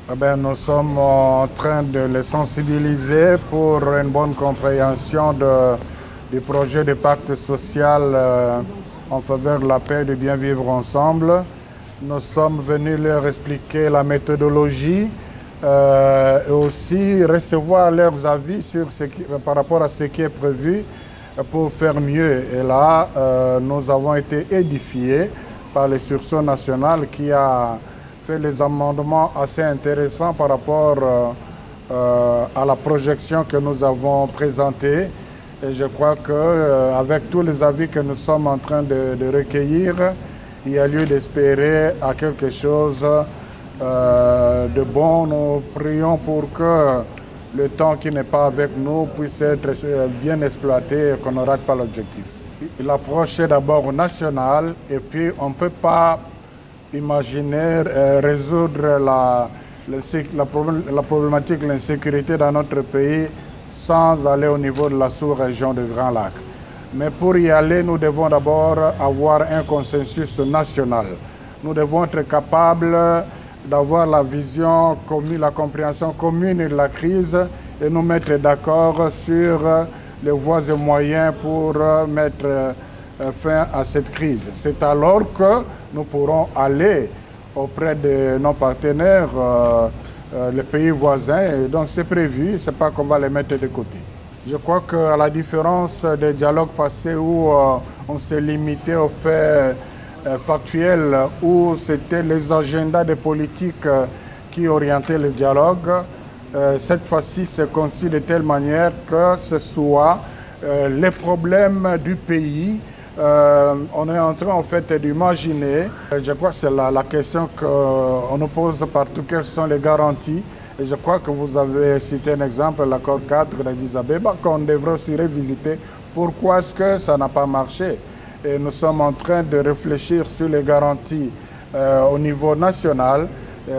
Nous sommes en train de les sensibiliser pour une bonne compréhension du projet de pacte social en faveur de la paix et du bien vivre ensemble. Nous sommes venus leur expliquer la méthodologie et aussi recevoir leurs avis par rapport à ce qui est prévu pour faire mieux. Et là, nous avons été édifiés par le sursaut national qui a fait les amendements assez intéressants par rapport à la projection que nous avons présentée. Et je crois qu'avec tous les avis que nous sommes en train de recueillir, il y a lieu d'espérer à quelque chose de bon. Nous prions pour que le temps qui n'est pas avec nous puisse être bien exploité et qu'on ne rate pas l'objectif. L'approche est d'abord nationale et puis on ne peut pas imaginer résoudre la problématique de l'insécurité dans notre pays sans aller au niveau de la sous-région de Grand Lac. Mais pour y aller, nous devons d'abord avoir un consensus national. Nous devons être capables d'avoir la vision commune, la compréhension commune de la crise et nous mettre d'accord sur les voies et moyens pour mettre fin à cette crise. C'est alors que nous pourrons aller auprès de nos partenaires, les pays voisins, et donc c'est prévu, ce n'est pas qu'on va les mettre de côté. Je crois qu'à la différence des dialogues passés où on s'est limité aux faits factuels, où c'était les agendas des politiques qui orientaient le dialogue, cette fois-ci c'est conçu de telle manière que ce soit les problèmes du pays. On est en train en fait d'imaginer, je crois que c'est la question qu'on nous pose partout, quelles sont les garanties. Et je crois que vous avez cité un exemple, l'accord 4 d'Addis Abeba, qu'on devrait aussi revisiter. Pourquoi est-ce que ça n'a pas marché? Et nous sommes en train de réfléchir sur les garanties au niveau national.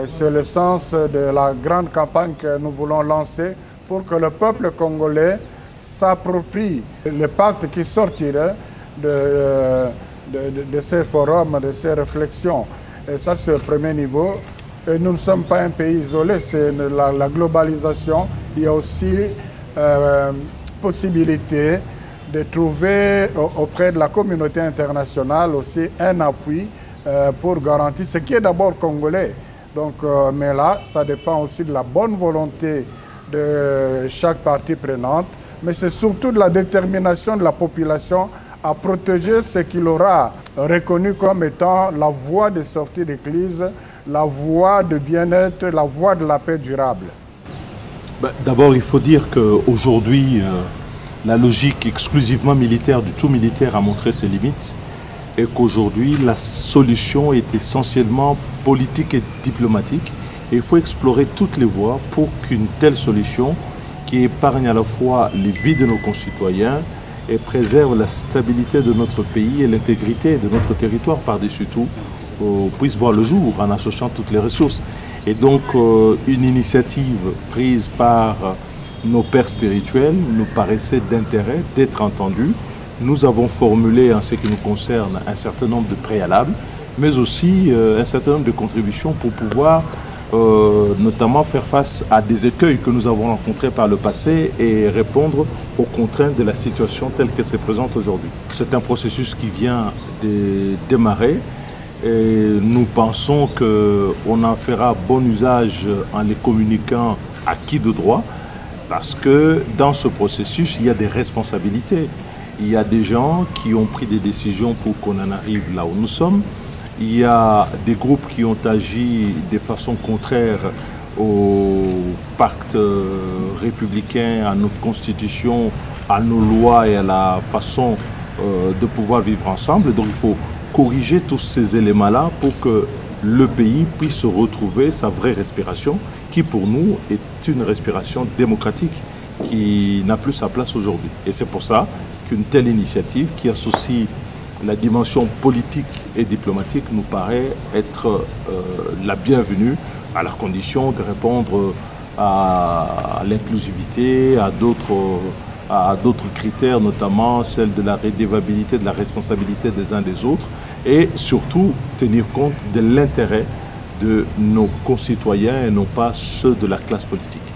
C'est le sens de la grande campagne que nous voulons lancer pour que le peuple congolais s'approprie le pacte qui sortirait de ces forums, de ces réflexions. Et ça, c'est le premier niveau. Et nous ne sommes pas un pays isolé, c'est la globalisation. Il y a aussi possibilité de trouver auprès de la communauté internationale aussi un appui pour garantir ce qui est d'abord congolais. Donc, mais là, ça dépend aussi de la bonne volonté de chaque partie prenante, mais c'est surtout de la détermination de la population à protéger ce qu'il aura reconnu comme étant la voie de sortie de crise, la voie de bien-être, la voie de la paix durable. D'abord, il faut dire qu'aujourd'hui, la logique exclusivement militaire, du tout militaire, a montré ses limites et qu'aujourd'hui, la solution est essentiellement politique et diplomatique. Et il faut explorer toutes les voies pour qu'une telle solution, qui épargne à la fois les vies de nos concitoyens et préserve la stabilité de notre pays et l'intégrité de notre territoire par-dessus tout, puisse voir le jour en associant toutes les ressources. Et donc, une initiative prise par nos pères spirituels nous paraissait d'intérêt d'être entendue. Nous avons formulé, en ce qui nous concerne, un certain nombre de préalables, mais aussi un certain nombre de contributions pour pouvoir notamment faire face à des écueils que nous avons rencontrés par le passé et répondre aux contraintes de la situation telle qu'elle se présente aujourd'hui. C'est un processus qui vient de démarrer. Et nous pensons qu'on en fera bon usage en les communiquant à qui de droit, parce que dans ce processus, il y a des responsabilités. Il y a des gens qui ont pris des décisions pour qu'on en arrive là où nous sommes. Il y a des groupes qui ont agi de façon contraire au pacte républicain, à notre constitution, à nos lois et à la façon de pouvoir vivre ensemble. Donc il faut corriger tous ces éléments-là pour que le pays puisse retrouver sa vraie respiration, qui pour nous est une respiration démocratique qui n'a plus sa place aujourd'hui. Et c'est pour ça qu'une telle initiative qui associe la dimension politique et diplomatique nous paraît être la bienvenue, à la condition de répondre à l'inclusivité, à d'autres critères, notamment celle de la redevabilité, de la responsabilité des uns des autres, et surtout tenir compte de l'intérêt de nos concitoyens et non pas ceux de la classe politique.